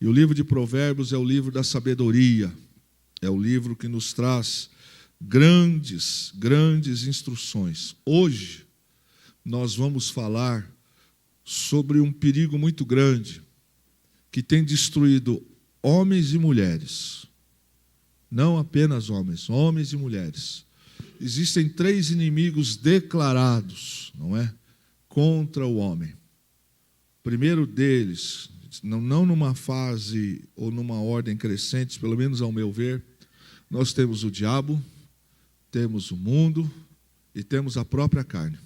E o livro de Provérbios é o livro da sabedoria, é o livro que nos traz grandes instruções. Hoje, nós vamos falar sobre um perigo muito grande que tem destruído homens e mulheres. Não apenas homens, homens e mulheres. Existem 3 inimigos declarados, não é? Contra o homem. O primeiro deles, não numa fase ou numa ordem crescente, pelo menos ao meu ver, nós temos o diabo, temos o mundo e temos a própria carne,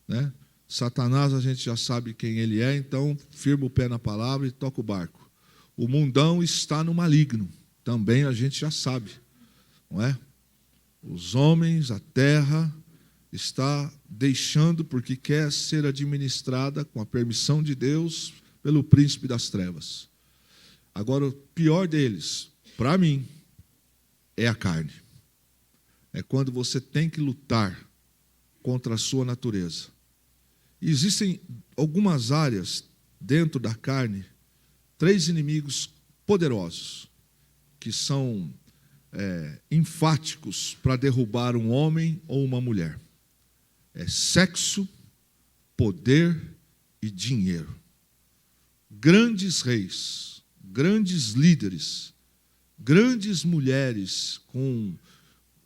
né? Satanás, a gente já sabe quem ele é, então firma o pé na palavra e toca o barco. O mundão está no maligno, também a gente já sabe, não é? Os homens, a terra está deixando porque quer ser administrada com a permissão de Deus pelo príncipe das trevas. Agora, o pior deles, para mim, é a carne. É quando você tem que lutar contra a sua natureza. E existem algumas áreas dentro da carne, 3 inimigos poderosos, que são enfáticos para derrubar um homem ou uma mulher. É sexo, poder e dinheiro. Grandes reis, grandes líderes, grandes mulheres com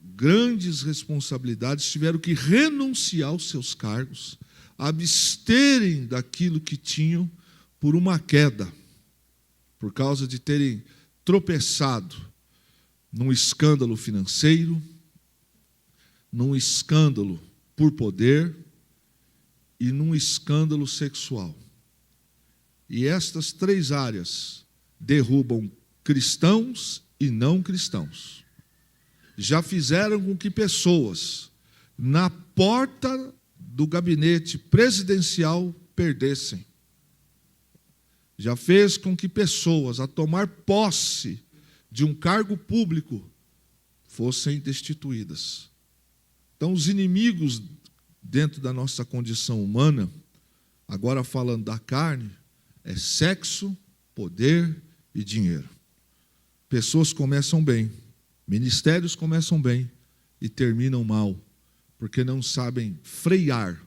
grandes responsabilidades tiveram que renunciar aos seus cargos, absterem daquilo que tinham por uma queda, por causa de terem tropeçado num escândalo financeiro, num escândalo por poder e num escândalo sexual. E estas 3 áreas derrubam cristãos e não cristãos. Já fizeram com que pessoas na porta do gabinete presidencial perdessem. Já fez com que pessoas, a tomar posse de um cargo público, fossem destituídas. Então, os inimigos dentro da nossa condição humana, agora falando da carne, é sexo, poder e dinheiro. Pessoas começam bem, ministérios começam bem e terminam mal, porque não sabem frear,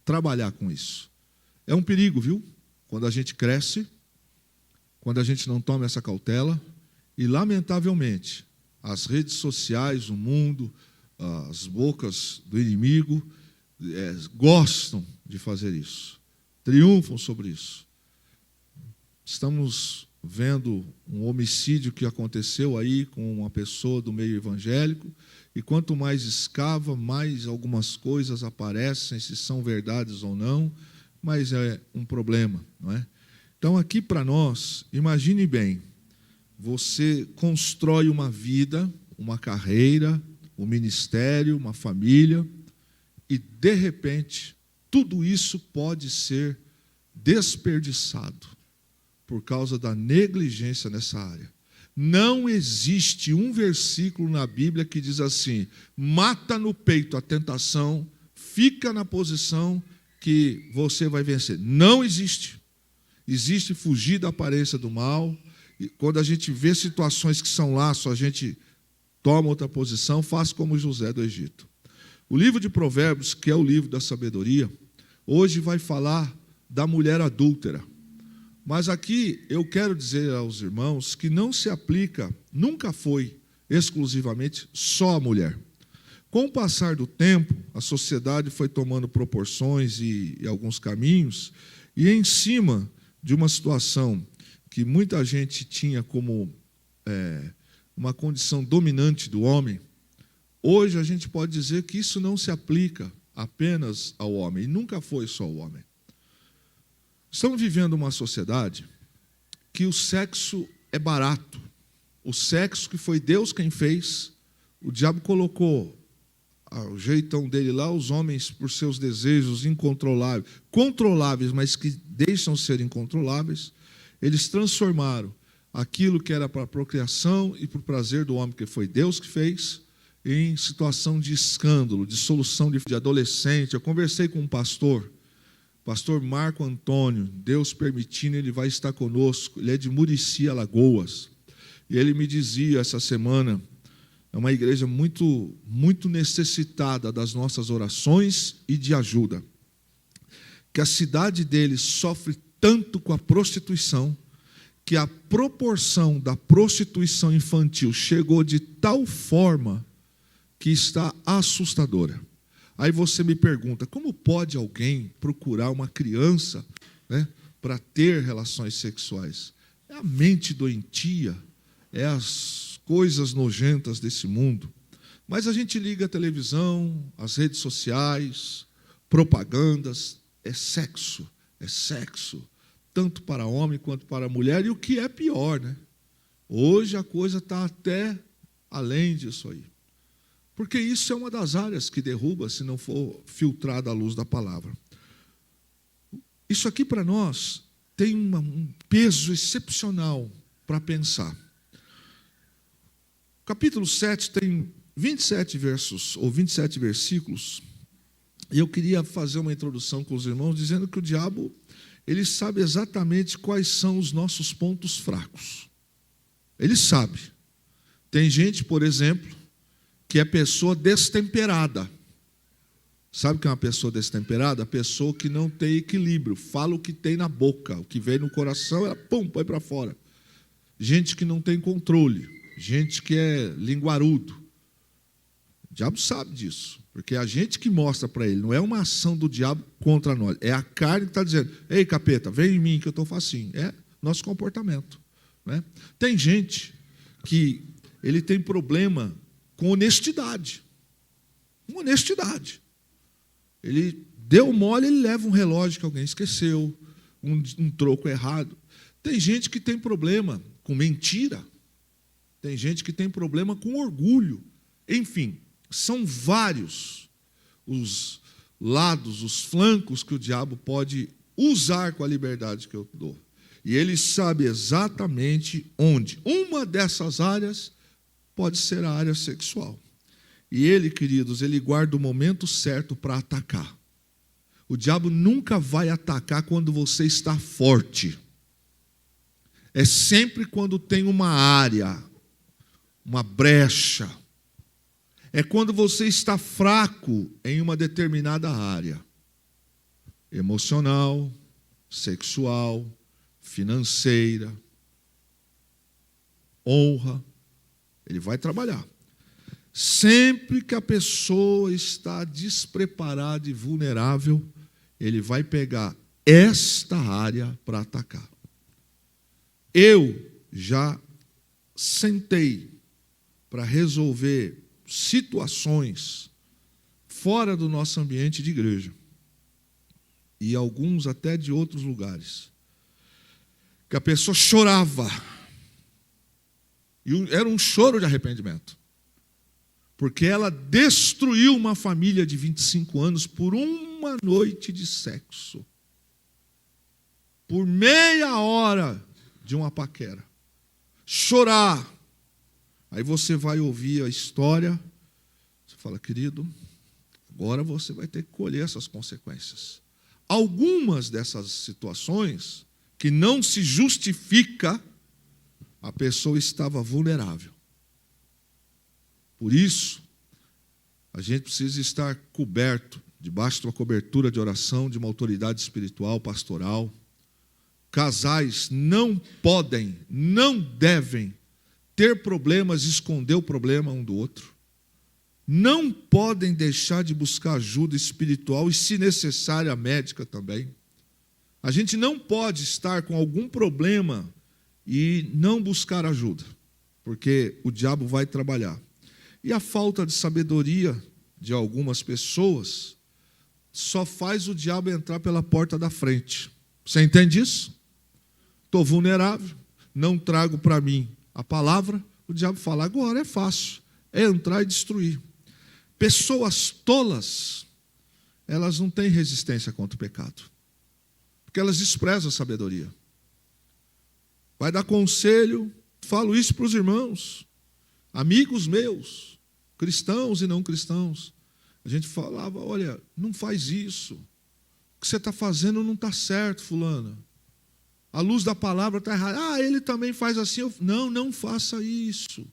trabalhar com isso. É um perigo, viu? Quando a gente cresce, quando a gente não toma essa cautela, e, lamentavelmente, as redes sociais, o mundo, as bocas do inimigo gostam de fazer isso, triunfam sobre isso. Estamos vendo um homicídio que aconteceu aí com uma pessoa do meio evangélico, e quanto mais escava, mais algumas coisas aparecem, se são verdades ou não, mas é um problema, não é? Então, aqui para nós, imagine bem, você constrói uma vida, uma carreira, um ministério, uma família, e, de repente, tudo isso pode ser desperdiçado por causa da negligência nessa área. Não existe um versículo na Bíblia que diz assim: mata no peito a tentação, fica na posição que você vai vencer. Não existe. Existe fugir da aparência do mal. E quando a gente vê situações que são lá, só a gente toma outra posição, faz como José do Egito. O livro de Provérbios, que é o livro da sabedoria, hoje vai falar da mulher adúltera. Mas aqui eu quero dizer aos irmãos que não se aplica, nunca foi exclusivamente só a mulher. Com o passar do tempo, a sociedade foi tomando proporções e alguns caminhos, e em cima de uma situação que muita gente tinha como uma condição dominante do homem, hoje a gente pode dizer que isso não se aplica apenas ao homem, e nunca foi só ao homem. Estamos vivendo uma sociedade que o sexo é barato. O sexo que foi Deus quem fez, o diabo colocou o jeitão dele lá, os homens, por seus desejos incontroláveis, controláveis, mas que deixam ser incontroláveis, eles transformaram aquilo que era para a procriação e para o prazer do homem, que foi Deus que fez, em situação de escândalo, de solução de adolescente. Eu conversei com um pastor Pastor Marco Antônio, Deus permitindo, ele vai estar conosco. Ele é de Murici, Alagoas. E ele me dizia essa semana, é uma igreja muito, muito necessitada das nossas orações e de ajuda, que a cidade dele sofre tanto com a prostituição, que a proporção da prostituição infantil chegou de tal forma que está assustadora. Aí você me pergunta, como pode alguém procurar uma criança, né, para ter relações sexuais? É a mente doentia, é as coisas nojentas desse mundo. Mas a gente liga a televisão, as redes sociais, propagandas, é sexo, tanto para homem quanto para mulher, e o que é pior, né? Hoje a coisa está até além disso aí. Porque isso é uma das áreas que derruba se não for filtrada a luz da palavra. Isso aqui para nós tem um peso excepcional para pensar. O capítulo 7 tem 27 versos, ou 27 versículos, e eu queria fazer uma introdução com os irmãos, dizendo que o diabo, ele sabe exatamente quais são os nossos pontos fracos. Ele sabe. Tem gente, por exemplo, que é pessoa destemperada. Sabe o que é uma pessoa destemperada? A pessoa que não tem equilíbrio, fala o que tem na boca, o que vem no coração, ela pum, põe para fora. Gente que não tem controle, gente que é linguarudo. O diabo sabe disso, porque é a gente que mostra para ele, não é uma ação do diabo contra nós, é a carne que está dizendo, ei capeta, vem em mim que eu estou facinho. É nosso comportamento, né? Tem gente que ele tem problema com honestidade. Com honestidade. Ele deu mole, ele leva um relógio que alguém esqueceu, um troco errado. Tem gente que tem problema com mentira. Tem gente que tem problema com orgulho. Enfim, são vários os lados, os flancos que o diabo pode usar com a liberdade que eu dou. E ele sabe exatamente onde. Uma dessas áreas pode ser a área sexual. E ele, queridos, ele guarda o momento certo para atacar. O diabo nunca vai atacar quando você está forte. É sempre quando tem uma área, uma brecha. É quando você está fraco em uma determinada área. Emocional, sexual, financeira, honra. Ele vai trabalhar. Sempre que a pessoa está despreparada e vulnerável, ele vai pegar esta área para atacar. Eu já sentei para resolver situações fora do nosso ambiente de igreja, e alguns até de outros lugares, que a pessoa chorava, e era um choro de arrependimento, porque ela destruiu uma família de 25 anos por uma noite de sexo, por meia hora de uma paquera. Chorar. Aí você vai ouvir a história, você fala, querido, agora você vai ter que colher essas consequências. Algumas dessas situações, que não se justifica, a pessoa estava vulnerável. Por isso, a gente precisa estar coberto, debaixo de uma cobertura de oração, de uma autoridade espiritual, pastoral. Casais não podem, não devem ter problemas, esconder o problema um do outro. Não podem deixar de buscar ajuda espiritual e, se necessário, a médica também. A gente não pode estar com algum problema e não buscar ajuda, porque o diabo vai trabalhar. E a falta de sabedoria de algumas pessoas só faz o diabo entrar pela porta da frente. Você entende isso? Estou vulnerável, não trago para mim a palavra, o diabo fala, agora é fácil, é entrar e destruir. Pessoas tolas, elas não têm resistência contra o pecado, porque elas desprezam a sabedoria. Vai dar conselho, falo isso para os irmãos, amigos meus, cristãos e não cristãos. A gente falava, olha, não faz isso. O que você está fazendo não está certo, fulano. A luz da palavra está errada. Ele também faz assim. Não faça isso.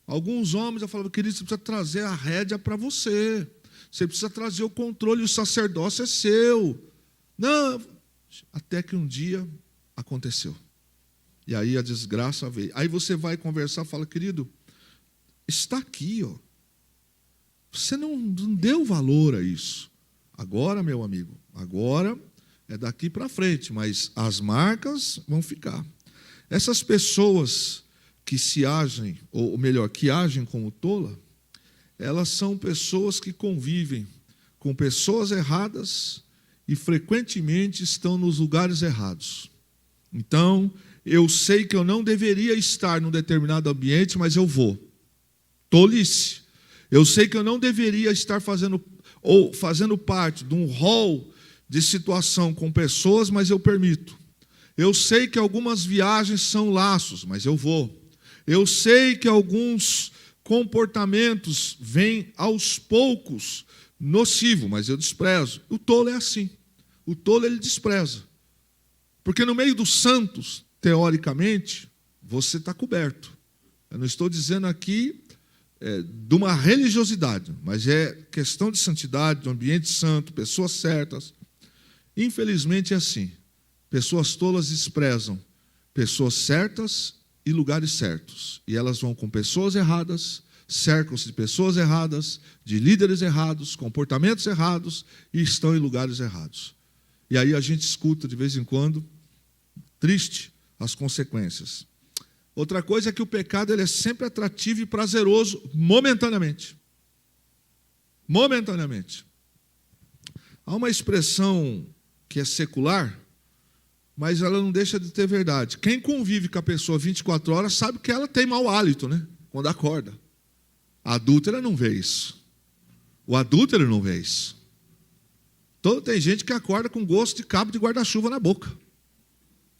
Alguns homens, eu falava, querido, você precisa trazer a rédea para você. Você precisa trazer o controle, o sacerdócio é seu. Não, até que um dia aconteceu. E aí a desgraça veio. Aí você vai conversar, fala, querido, está aqui, ó. Você não deu valor a isso. Agora, meu amigo, agora é daqui para frente, mas as marcas vão ficar. Essas pessoas que se agem, ou melhor, que agem como tola, elas são pessoas que convivem com pessoas erradas e frequentemente estão nos lugares errados. Então, eu sei que eu não deveria estar num determinado ambiente, mas eu vou. Tolice. Eu sei que eu não deveria estar fazendo parte de um rol de situação com pessoas, mas eu permito. Eu sei que algumas viagens são laços, mas eu vou. Eu sei que alguns comportamentos vêm aos poucos nocivo, mas eu desprezo. O tolo é assim. O tolo ele despreza. Porque no meio dos santos, teoricamente, você está coberto. Eu não estou dizendo aqui de uma religiosidade, mas é questão de santidade, de um ambiente santo, pessoas certas. Infelizmente é assim. Pessoas tolas desprezam pessoas certas e lugares certos. E elas vão com pessoas erradas, cercam-se de pessoas erradas, de líderes errados, comportamentos errados e estão em lugares errados. E aí a gente escuta de vez em quando, triste, as consequências. Outra coisa é que o pecado ele é sempre atrativo e prazeroso momentaneamente. Momentaneamente. Há uma expressão que é secular, mas ela não deixa de ter verdade. Quem convive com a pessoa 24 horas sabe que ela tem mau hálito, né? Quando acorda. A adúltera não vê isso. O adúltero não vê isso. Então, tem gente que acorda com gosto de cabo de guarda-chuva na boca.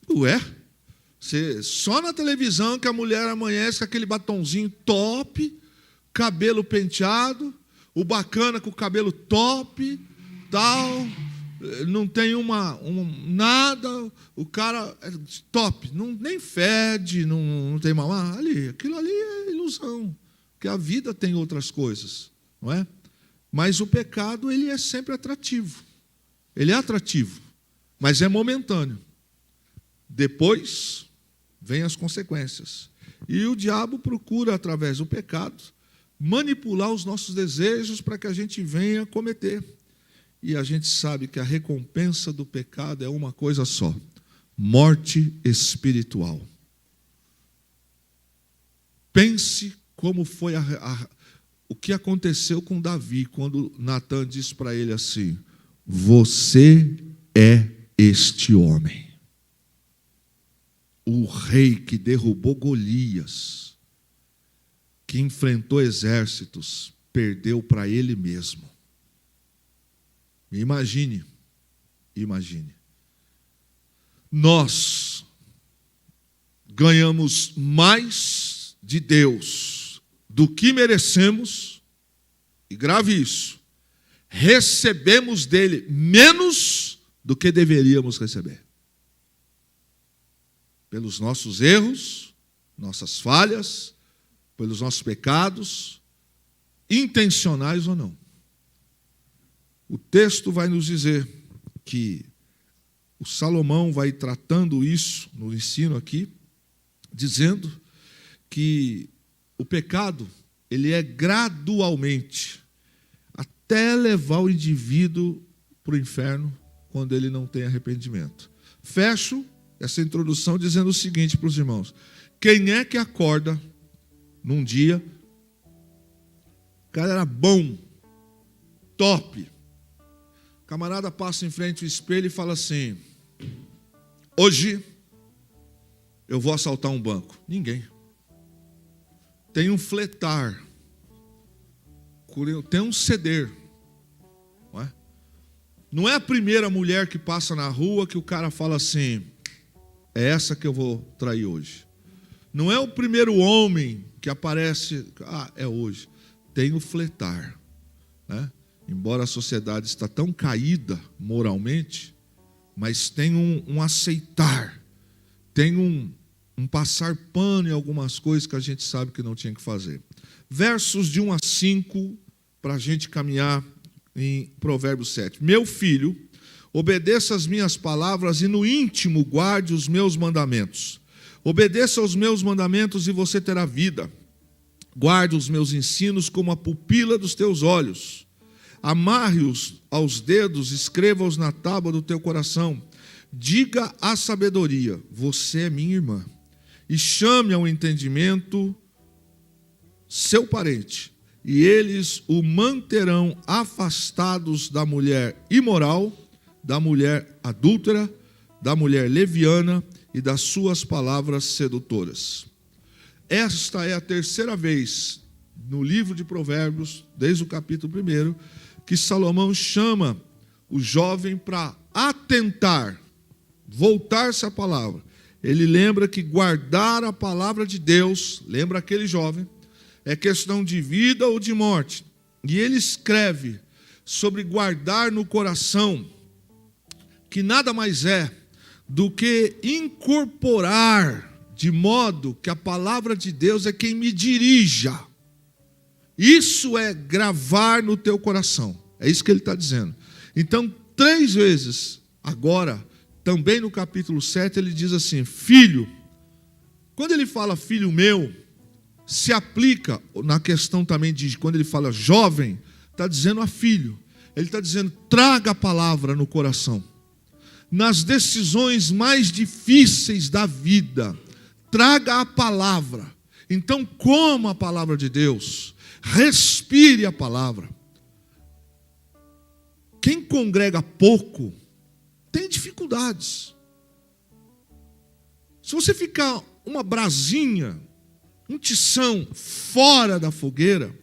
Ué? Só na televisão que a mulher amanhece com aquele batonzinho top, cabelo penteado, o bacana com o cabelo top, tal, não tem nada, o cara é top, nem fede, não tem mal. Aquilo ali é ilusão, porque a vida tem outras coisas, não é? Mas o pecado, ele é sempre atrativo. Ele é atrativo, mas é momentâneo. Depois vêm as consequências. E o diabo procura, através do pecado, manipular os nossos desejos para que a gente venha cometer. E a gente sabe que a recompensa do pecado é uma coisa só: morte espiritual. Pense como foi o que aconteceu com Davi, quando Natã disse para ele assim: você é este homem. O rei que derrubou Golias, que enfrentou exércitos, perdeu para ele mesmo. Imagine. Nós ganhamos mais de Deus do que merecemos, e grave isso, recebemos dele menos do que deveríamos receber. Pelos nossos erros, nossas falhas, pelos nossos pecados, intencionais ou não. O texto vai nos dizer que o Salomão vai tratando isso no ensino aqui, dizendo que o pecado, ele é gradualmente, até levar o indivíduo para o inferno, quando ele não tem arrependimento. Fecho essa introdução dizendo o seguinte para os irmãos: quem é que acorda num dia, o cara era bom, top, o camarada passa em frente ao espelho e fala assim: hoje eu vou assaltar um banco? Ninguém. Tem um fletar, tem um ceder. Não é a primeira mulher que passa na rua que o cara fala assim: é essa que eu vou trair hoje. Não é o primeiro homem que aparece, é hoje. Tem o fletar, né? embora a sociedade está tão caída moralmente, mas tem um aceitar, tem um passar pano em algumas coisas que a gente sabe que não tinha que fazer. Versos de 1 a 5, para a gente caminhar em Provérbios 7. Meu filho, obedeça as minhas palavras e no íntimo guarde os meus mandamentos. Obedeça aos meus mandamentos e você terá vida. Guarde os meus ensinos como a pupila dos teus olhos. Amarre-os aos dedos, escreva-os na tábua do teu coração. Diga à sabedoria, você é minha irmã. E chame ao entendimento seu parente. E eles o manterão afastados da mulher imoral, da mulher adúltera, da mulher leviana e das suas palavras sedutoras. Esta é a terceira vez no livro de Provérbios, desde o capítulo 1, que Salomão chama o jovem para atentar, voltar-se à palavra. Ele lembra que guardar a palavra de Deus, lembra aquele jovem, é questão de vida ou de morte. E ele escreve sobre guardar no coração, que nada mais é do que incorporar, de modo que a palavra de Deus é quem me dirija. Isso é gravar no teu coração. É isso que ele está dizendo. Então, 3 vezes, agora, também no capítulo 7, ele diz assim, filho. Quando ele fala filho meu, se aplica na questão também de quando ele fala jovem, está dizendo a filho. Ele está dizendo, traga a palavra no coração. Nas decisões mais difíceis da vida, traga a palavra. Então, coma a palavra de Deus. Respire a palavra. Quem congrega pouco, tem dificuldades. Se você ficar uma brasinha, um tição fora da fogueira,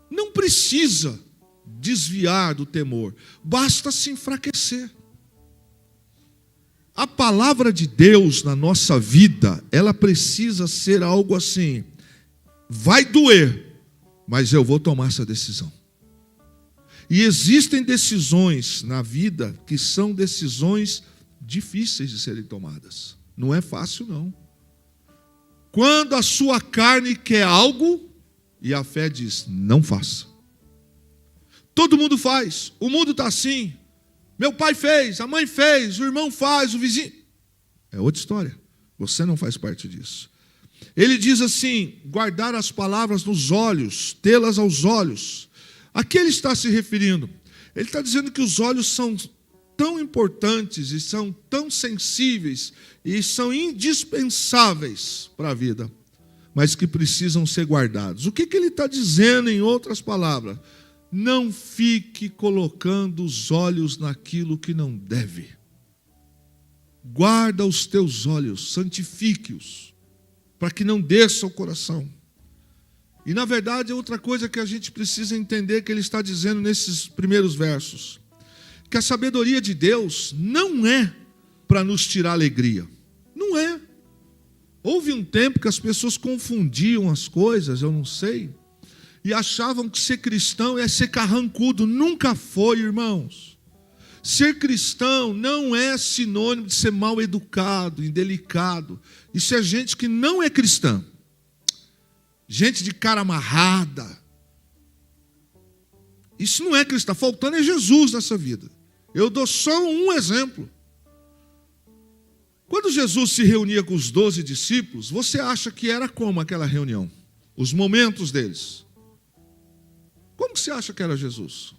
não precisa desviar do temor, basta se enfraquecer. A palavra de Deus na nossa vida, ela precisa ser algo assim, vai doer, mas eu vou tomar essa decisão. E existem decisões na vida que são decisões difíceis de serem tomadas. Não é fácil, não. Quando a sua carne quer algo, e a fé diz, não faça. Todo mundo faz, o mundo está assim. Meu pai fez, a mãe fez, o irmão faz, o vizinho. É outra história. Você não faz parte disso. Ele diz assim, guardar as palavras nos olhos, tê-las aos olhos. A que ele está se referindo? Ele está dizendo que os olhos são tão importantes e são tão sensíveis e são indispensáveis para a vida, mas que precisam ser guardados. O que ele está dizendo em outras palavras? Não fique colocando os olhos naquilo que não deve. Guarda os teus olhos, santifique-os, para que não desça o coração. E na verdade, outra coisa que a gente precisa entender que ele está dizendo nesses primeiros versos, que a sabedoria de Deus não é para nos tirar alegria. Não é. Houve um tempo que as pessoas confundiam as coisas, eu não sei, e achavam que ser cristão é ser carrancudo. Nunca foi, irmãos. Ser cristão não é sinônimo de ser mal educado, indelicado. Isso é gente que não é cristã. Gente de cara amarrada. Isso não é cristão. Faltando é Jesus nessa vida. Eu dou só um exemplo. Quando Jesus se reunia com os 12 discípulos, você acha que era como aquela reunião? Os momentos deles. Como que você acha que era Jesus?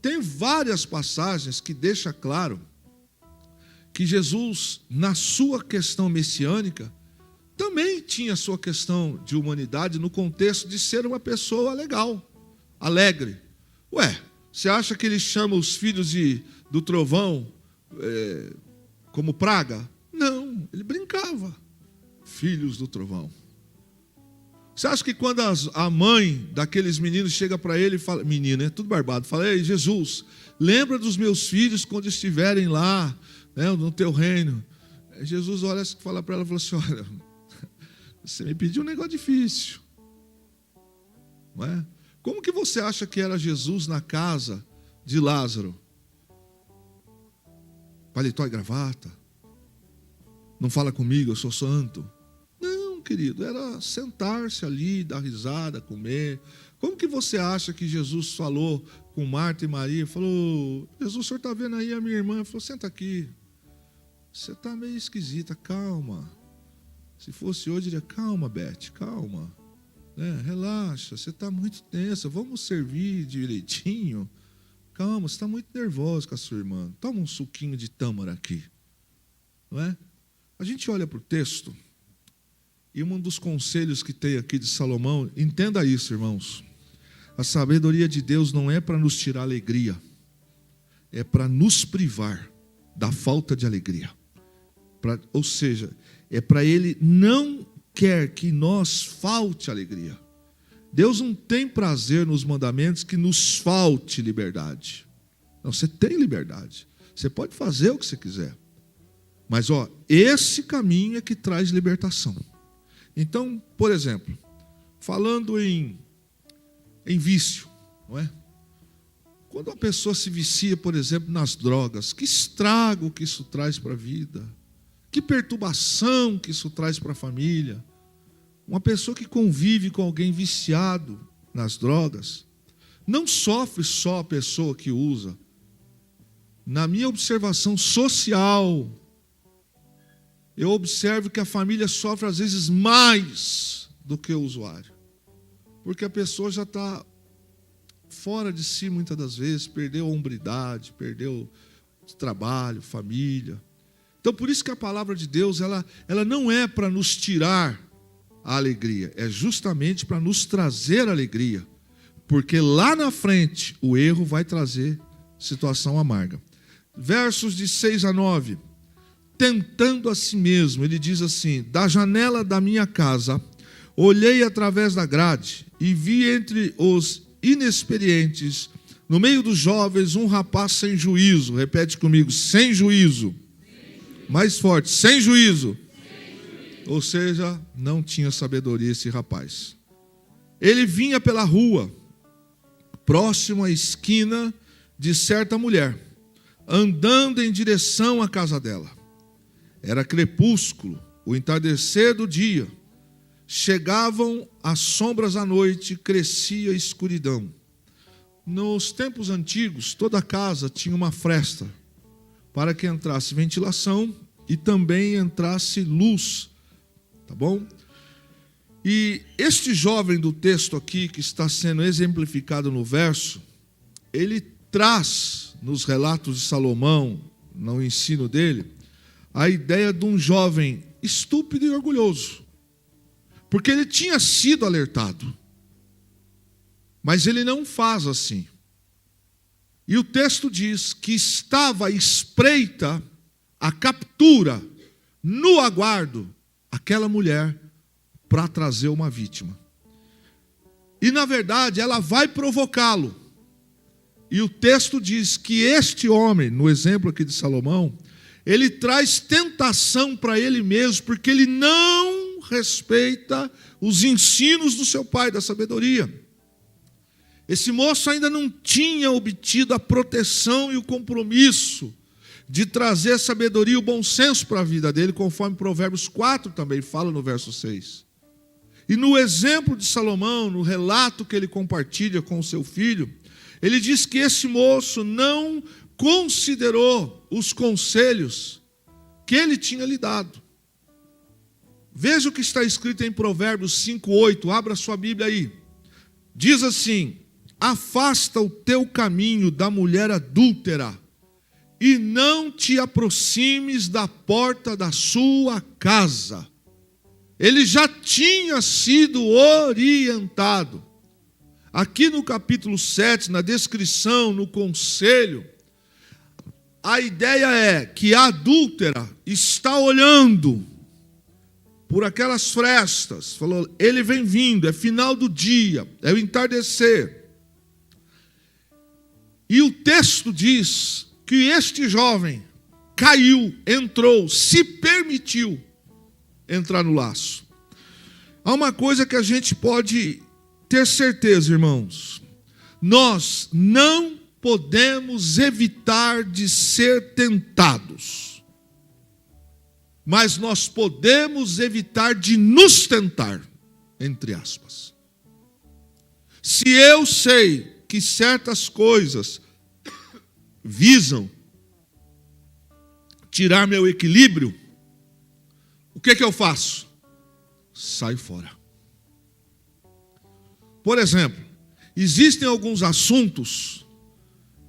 Tem várias passagens que deixam claro que Jesus, na sua questão messiânica, também tinha sua questão de humanidade no contexto de ser uma pessoa legal, alegre. Ué, você acha que ele chama os filhos do trovão como praga? Não, ele brincava. Filhos do trovão. Você acha que quando a mãe daqueles meninos chega para ele e fala, menino, é tudo barbado, fala, ei, Jesus, lembra dos meus filhos quando estiverem lá, né, no teu reino. Jesus olha e fala para ela, fala assim, olha, você me pediu um negócio difícil, não é? Como que você acha que era Jesus na casa de Lázaro? Paletó e gravata? Não fala comigo, eu sou santo. Não, querido, era sentar-se ali, dar risada, comer. Como que você acha que Jesus falou com Marta e Maria? Falou, Jesus, o senhor está vendo aí a minha irmã? Falou, senta aqui. Você está meio esquisita, calma. Se fosse hoje, eu diria, calma, Beth, calma. Relaxa, você está muito tensa, vamos servir direitinho. Calma, você está muito nervosa com a sua irmã. Toma um suquinho de tâmara aqui. Não é? A gente olha para o texto, e um dos conselhos que tem aqui de Salomão, entenda isso, irmãos. A sabedoria de Deus não é para nos tirar alegria, é para nos privar da falta de alegria. Ou seja, é para Ele não quer que nós falte alegria. Deus não tem prazer nos mandamentos que nos falte liberdade. Não, você tem liberdade. Você pode fazer o que você quiser. Mas, esse caminho é que traz libertação. Então, por exemplo, falando em vício, não é? Quando uma pessoa se vicia, por exemplo, nas drogas, que estrago que isso traz para a vida. Que perturbação que isso traz para a família. Uma pessoa que convive com alguém viciado nas drogas, não sofre só a pessoa que usa. Na minha observação social, eu observo que a família sofre às vezes mais do que o usuário. Porque a pessoa já está fora de si muitas das vezes, perdeu a hombridade, perdeu trabalho, família. Então por isso que a palavra de Deus, ela não é para nos tirar a alegria, é justamente para nos trazer alegria, porque lá na frente o erro vai trazer situação amarga. Versos de 6 a 9, tentando a si mesmo, ele diz assim, da janela da minha casa, olhei através da grade e vi entre os inexperientes, no meio dos jovens, um rapaz sem juízo, repete comigo, sem juízo, mais forte, sem juízo. Ou seja, não tinha sabedoria esse rapaz. Ele vinha pela rua, próximo à esquina de certa mulher, andando em direção à casa dela. Era crepúsculo, o entardecer do dia. Chegavam as sombras à noite, crescia a escuridão. Nos tempos antigos, toda casa tinha uma fresta, para que entrasse ventilação e também entrasse luz. Tá bom? E este jovem do texto aqui, que está sendo exemplificado no verso, ele traz nos relatos de Salomão, no ensino dele, a ideia de um jovem estúpido e orgulhoso. Porque ele tinha sido alertado. Mas ele não faz assim. E o texto diz que estava à espreita a captura, no aguardo, aquela mulher para trazer uma vítima. E na verdade ela vai provocá-lo. E o texto diz que este homem, no exemplo aqui de Salomão, ele traz tentação para ele mesmo, porque ele não respeita os ensinos do seu pai, da sabedoria. Esse moço ainda não tinha obtido a proteção e o compromisso de trazer sabedoria e o bom senso para a vida dele, conforme Provérbios 4 também fala no verso 6. E no exemplo de Salomão, no relato que ele compartilha com o seu filho, ele diz que esse moço não considerou os conselhos que ele tinha lhe dado. Veja o que está escrito em Provérbios 5:8, abra sua Bíblia aí. Diz assim: afasta o teu caminho da mulher adúltera, e não te aproximes da porta da sua casa. Ele já tinha sido orientado. Aqui no capítulo 7, na descrição, no conselho, a ideia é que a adúltera está olhando por aquelas frestas. Falou, ele vem vindo, é final do dia, é o entardecer. E o texto diz que este jovem caiu, entrou, se permitiu entrar no laço. Há uma coisa que a gente pode ter certeza, irmãos, nós não podemos evitar de ser tentados, mas nós podemos evitar de nos tentar, entre aspas. Se eu sei que certas coisas visam tirar meu equilíbrio, o que eu faço? Saio fora. Por exemplo, existem alguns assuntos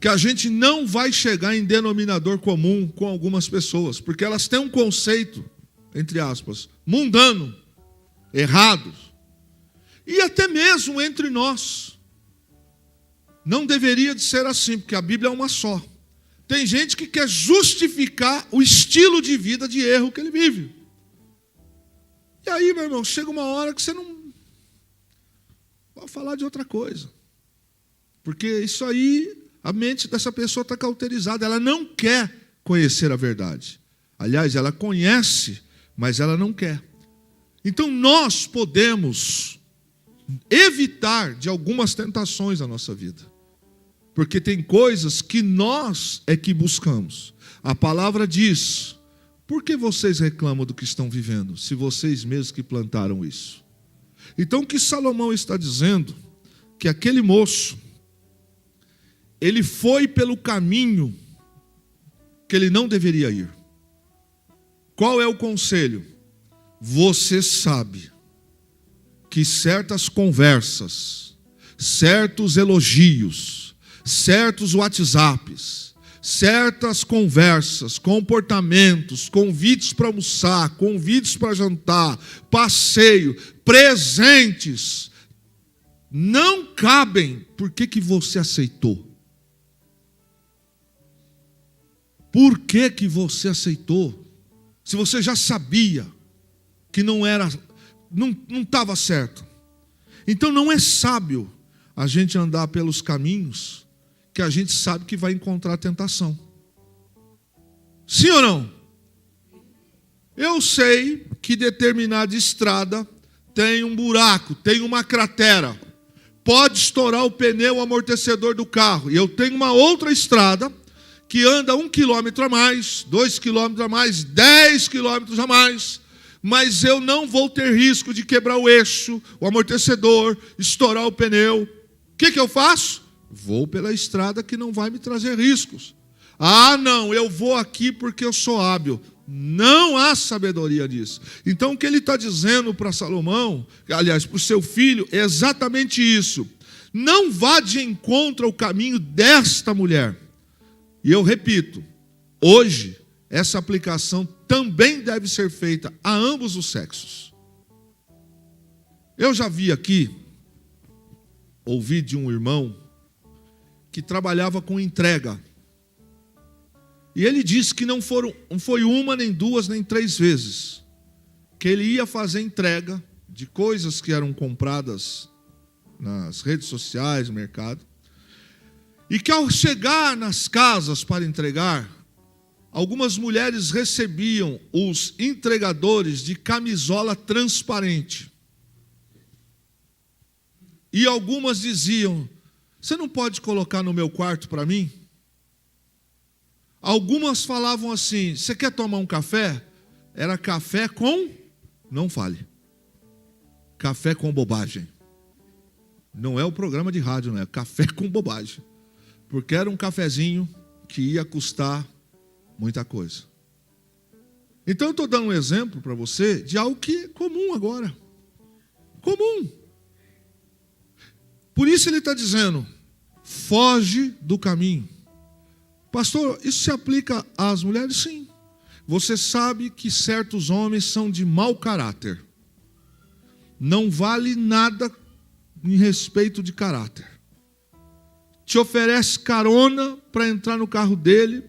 que a gente não vai chegar em denominador comum com algumas pessoas, porque elas têm um conceito, entre aspas, mundano, errado, e até mesmo entre nós. Não deveria de ser assim, porque a Bíblia é uma só. Tem gente que quer justificar o estilo de vida de erro que ele vive. E aí, meu irmão, chega uma hora que você não vai falar de outra coisa. Porque isso aí, a mente dessa pessoa está cauterizada. Ela não quer conhecer a verdade. Aliás, ela conhece, mas ela não quer. Então, nós podemos evitar de algumas tentações na nossa vida. Porque tem coisas que nós é que buscamos. A palavra diz: por que vocês reclamam do que estão vivendo, se vocês mesmos que plantaram isso? Então o que Salomão está dizendo, que aquele moço, ele foi pelo caminho que ele não deveria ir. Qual é o conselho? Você sabe que certas conversas, certos elogios, certos WhatsApps, certas conversas, comportamentos, convites para almoçar, convites para jantar, passeio, presentes, não cabem. Por que você aceitou? Por que você aceitou? Se você já sabia que não estava certo. Então não é sábio a gente andar pelos caminhos que a gente sabe que vai encontrar tentação. Sim ou não? Eu sei que determinada estrada tem um buraco, tem uma cratera. Pode estourar o pneu, o amortecedor do carro. E eu tenho uma outra estrada que anda 1 quilômetro a mais, 2 quilômetros a mais, 10 quilômetros a mais. Mas eu não vou ter risco de quebrar o eixo, o amortecedor, estourar o pneu. O que eu faço? Vou pela estrada que não vai me trazer riscos. Ah, não, eu vou aqui porque eu sou hábil. Não há sabedoria nisso. Então o que ele está dizendo para Salomão, aliás, para o seu filho, é exatamente isso. Não vá de encontro ao caminho desta mulher. E eu repito, hoje, essa aplicação também deve ser feita a ambos os sexos. Eu já vi aqui, ouvi de um irmão que trabalhava com entrega. E ele disse que não foi uma, nem duas, nem 3 vezes que ele ia fazer entrega de coisas que eram compradas nas redes sociais, no mercado, e que ao chegar nas casas para entregar, algumas mulheres recebiam os entregadores de camisola transparente. E algumas diziam: você não pode colocar no meu quarto para mim? Algumas falavam assim: você quer tomar um café? Era café com, não fale, café com bobagem. Não é o programa de rádio, não é café com bobagem. Porque era um cafezinho que ia custar muita coisa. Então eu estou dando um exemplo para você de algo que é comum agora. Comum. Por isso ele está dizendo: foge do caminho. Pastor, isso se aplica às mulheres? Sim. Você sabe que certos homens são de mau caráter. Não vale nada em respeito de caráter. Te oferece carona para entrar no carro dele.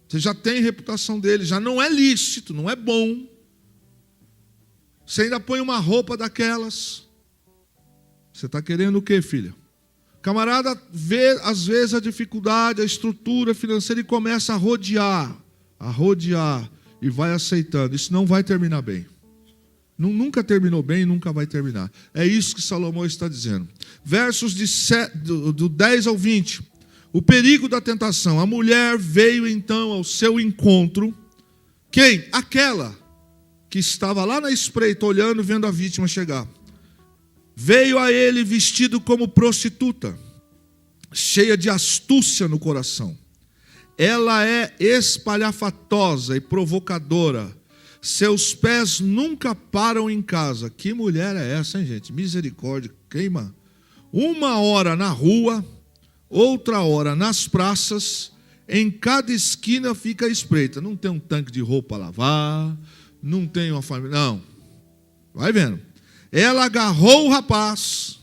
Você já tem reputação dele, já não é lícito, não é bom. Você ainda põe uma roupa daquelas. Você está querendo o quê, filha? Camarada vê, às vezes, a dificuldade, a estrutura financeira e começa a rodear, e vai aceitando. Isso não vai terminar bem. Nunca terminou bem e nunca vai terminar. É isso que Salomão está dizendo. Versos do 10 ao 20. O perigo da tentação. A mulher veio então ao seu encontro. Quem? Aquela que estava lá na espreita, olhando, vendo a vítima chegar. Veio a ele vestido como prostituta, cheia de astúcia no coração. Ela é espalhafatosa e provocadora. Seus pés nunca param em casa. Que mulher é essa, hein, gente? Misericórdia, queima. Uma hora na rua, outra hora nas praças, em cada esquina fica à espreita. Não tem um tanque de roupa a lavar, não tem uma família, não. Vai vendo. Ela agarrou o rapaz,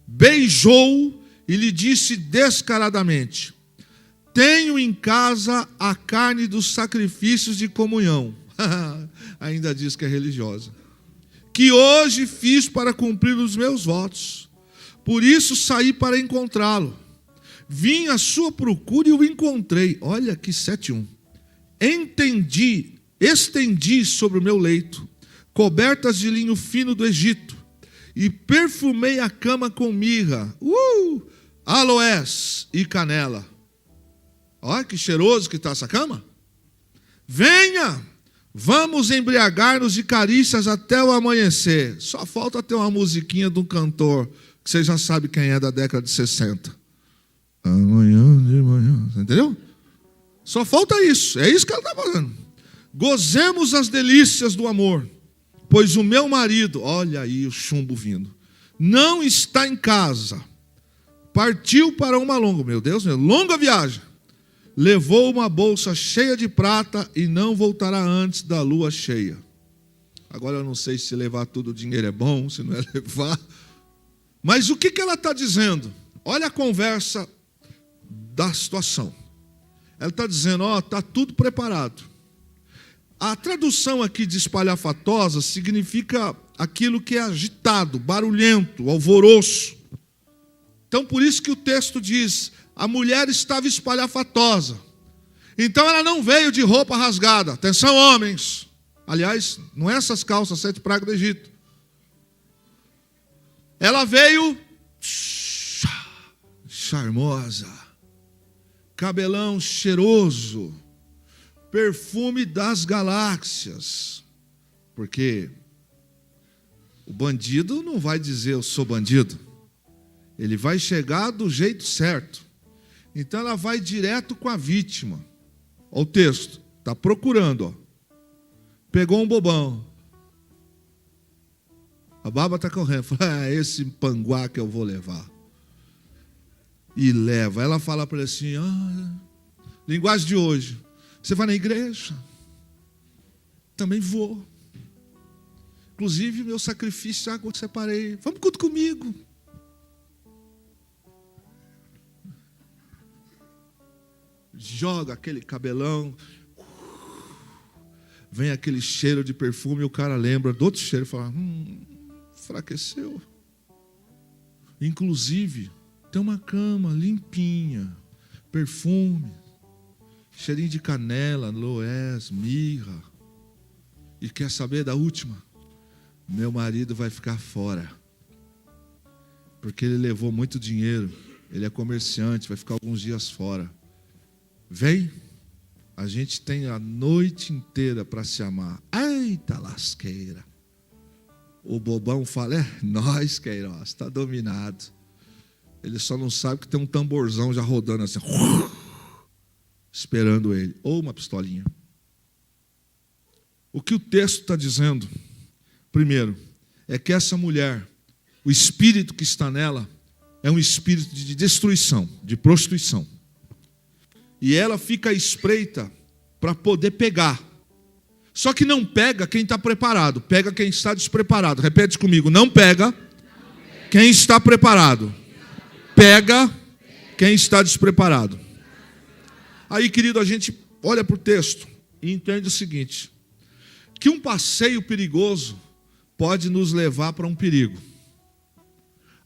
beijou e lhe disse descaradamente: tenho em casa a carne dos sacrifícios de comunhão. Ainda diz que é religiosa. Que hoje fiz para cumprir os meus votos. Por isso saí para encontrá-lo. Vim à sua procura e o encontrei. Olha que 7:1. Estendi sobre o meu leito cobertas de linho fino do Egito e perfumei a cama com mirra, aloés e canela. Olha que cheiroso que está essa cama. Venha, vamos embriagar-nos de carícias até o amanhecer. Só falta ter uma musiquinha de um cantor, que você já sabe quem é, da década de 60. Amanhã de manhã, entendeu? Só falta isso, é isso que ela está fazendo. Gozemos as delícias do amor, pois o meu marido, olha aí o chumbo vindo, não está em casa. Partiu para uma longa viagem. Levou uma bolsa cheia de prata e não voltará antes da lua cheia. Agora eu não sei se levar todo o dinheiro é bom, se não é levar. Mas o que ela está dizendo? Olha a conversa da situação. Ela está dizendo, está tudo preparado. A tradução aqui de espalhafatosa significa aquilo que é agitado, barulhento, alvoroço. Então por isso que o texto diz, a mulher estava espalhafatosa. Então ela não veio de roupa rasgada. Atenção, homens. Aliás, não é essas calças 7 pragas do Egito. Ela veio charmosa, cabelão cheiroso, perfume das galáxias. Porque o bandido não vai dizer eu sou bandido. Ele vai chegar do jeito certo. Então ela vai direto com a vítima. Olha o texto, está procurando. Pegou um bobão. A baba está correndo. Fala, é esse panguá que eu vou levar. E leva. Ela fala para ele assim, linguagem de hoje. Você vai na igreja? Também vou. Inclusive, meu sacrifício já que separei. Vamos culto comigo. Joga aquele cabelão. Vem aquele cheiro de perfume e o cara lembra do outro cheiro e fala, enfraqueceu. Inclusive, tem uma cama limpinha, perfume, cheirinho de canela, aloés, mirra. E quer saber da última? Meu marido vai ficar fora. Porque ele levou muito dinheiro. Ele é comerciante, vai ficar alguns dias fora. Vem, a gente tem a noite inteira para se amar. Eita lasqueira. O bobão fala, nós, Queiroz, está dominado. Ele só não sabe que tem um tamborzão já rodando assim, esperando ele. Ou uma pistolinha. O que o texto está dizendo, primeiro, é que essa mulher, o espírito que está nela, é um espírito de destruição, de prostituição. E ela fica à espreita para poder pegar. Só que não pega quem está preparado, pega quem está despreparado. Repete comigo, não pega quem está preparado. Pega quem está despreparado. Aí, querido, a gente olha para o texto e entende o seguinte, que um passeio perigoso pode nos levar para um perigo.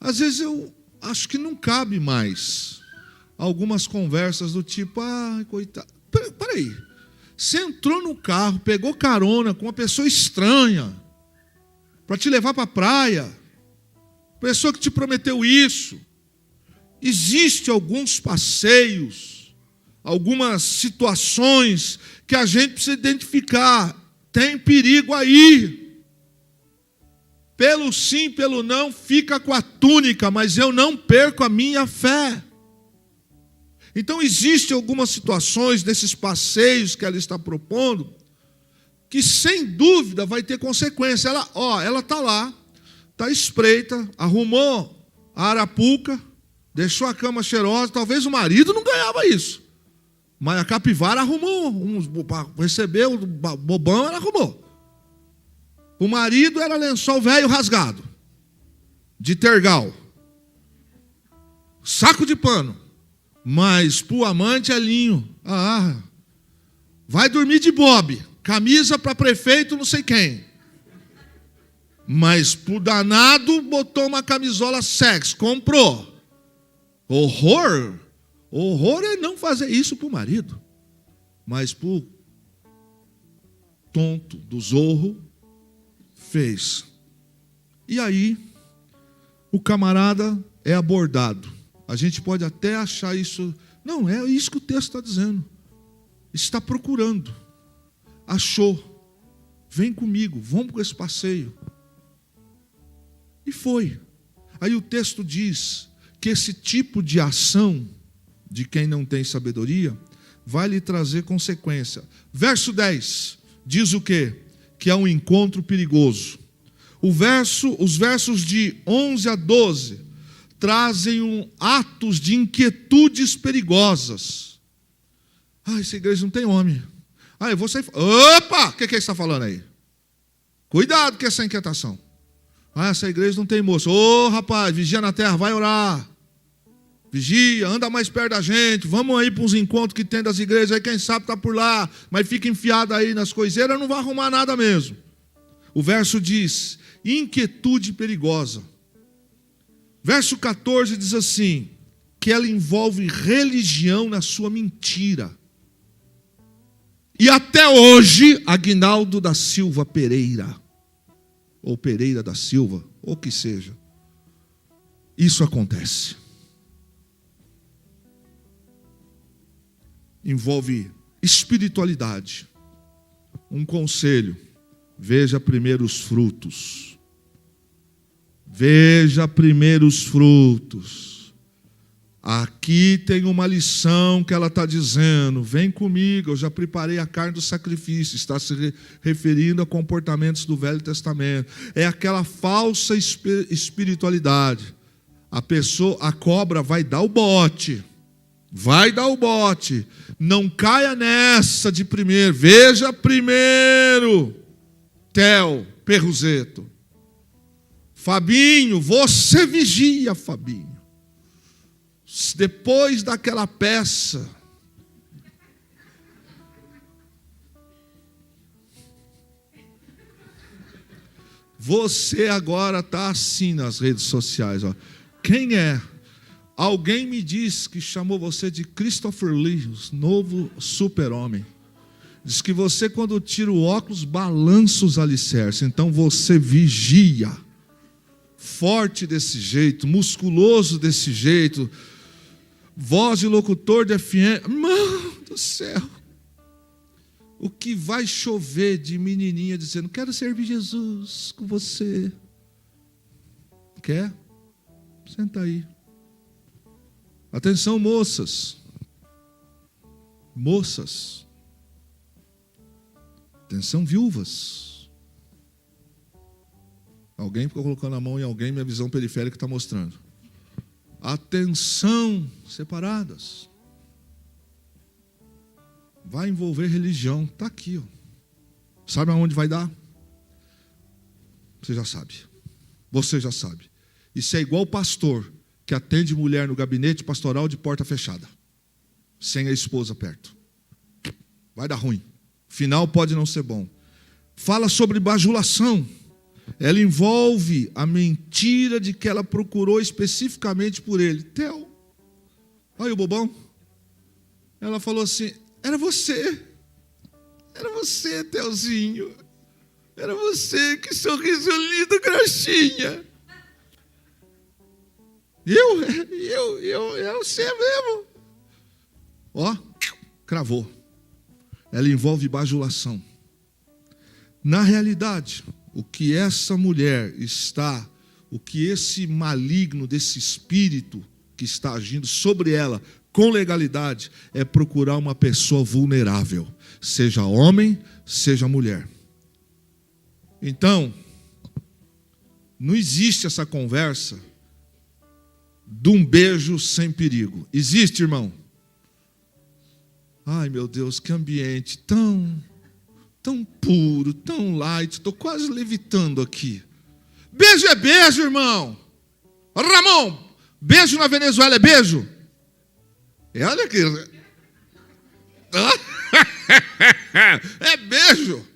Às vezes eu acho que não cabe mais algumas conversas do tipo, coitado, peraí, você entrou no carro, pegou carona com uma pessoa estranha, para te levar para a praia. Pessoa que te prometeu isso. Existem alguns passeios, algumas situações que a gente precisa identificar. Tem perigo aí. Pelo sim, pelo não, fica com a túnica, mas eu não perco a minha fé. Então, existem algumas situações desses passeios que ela está propondo, que sem dúvida vai ter consequência. Ela está lá, está espreita, arrumou a arapuca, deixou a cama cheirosa. Talvez o marido não ganhava isso, mas a capivara arrumou, para receber o bobão ela arrumou. O marido era lençol velho rasgado, de tergal, saco de pano, mas para o amante é linho. Vai dormir de bobe, camisa para prefeito não sei quem. Mas pro danado botou uma camisola sexy, comprou. Horror é não fazer isso pro marido. Mas pro tonto do zorro, fez. E aí, o camarada é abordado. A gente pode até achar isso. Não, é isso que o texto está dizendo. Está procurando. Achou. Vem comigo, vamos para esse passeio. E foi. Aí o texto diz que esse tipo de ação de quem não tem sabedoria vai lhe trazer consequência. Verso 10 diz o quê? Que é um encontro perigoso. Os versos de 11 a 12 trazem atos de inquietudes perigosas. Essa igreja não tem homem. Eu vou sair. Opa! O que ele está falando aí? Cuidado com essa inquietação. Essa igreja não tem moço. Rapaz, vigia na terra, vai orar. Vigia, anda mais perto da gente. Vamos aí para uns encontros que tem das igrejas. Aí quem sabe está por lá. Mas fica enfiado aí nas coiseiras, não vai arrumar nada mesmo. O verso diz, inquietude perigosa. Verso 14 diz assim, que ela envolve religião na sua mentira. E até hoje, Aguinaldo da Silva Pereira, ou Pereira da Silva, ou que seja, isso acontece. Envolve espiritualidade. Um conselho, veja primeiro os frutos. Veja primeiro os frutos. Aqui tem uma lição que ela está dizendo, vem comigo, eu já preparei a carne do sacrifício, está se referindo a comportamentos do Velho Testamento. É aquela falsa espiritualidade. A cobra vai dar o bote, não caia nessa de primeiro, veja primeiro, Theo Perruzeto. Fabinho, você vigia, Fabinho. Depois daquela peça, você agora está assim nas redes sociais. Quem é? Alguém me disse que chamou você de Christopher Lee, o novo super-homem. Diz que você, quando tira o óculos, balança os alicerces. Então você vigia. Forte desse jeito, musculoso desse jeito, voz de locutor de FM. Mano do céu, o que vai chover de menininha dizendo, quero servir Jesus com você. Quer? Senta aí. Atenção, moças. Atenção, viúvas. Alguém ficou colocando a mão em alguém, minha visão periférica está mostrando. Atenção, separadas. Vai envolver religião. Está aqui. Sabe aonde vai dar? Você já sabe. Isso é igual o pastor que atende mulher no gabinete pastoral de porta fechada, sem a esposa perto. Vai dar ruim. Final pode não ser bom. Fala sobre bajulação. Ela envolve a mentira de que ela procurou especificamente por ele. Theo, olha o bobão. Ela falou assim, era você, Theozinho. Era você, que sorriso lindo, graxinha. Você mesmo. Ó, cravou. Ela envolve bajulação. Na realidade, o que essa mulher está, o que esse maligno desse espírito que está agindo sobre ela com legalidade, é procurar uma pessoa vulnerável, seja homem, seja mulher. Então, não existe essa conversa de um beijo sem perigo. Existe, irmão? Ai, meu Deus, que ambiente tão puro, tão light. Estou quase levitando aqui. Beijo é beijo, irmão. Ramon, beijo na Venezuela é beijo? Olha aqui. É beijo.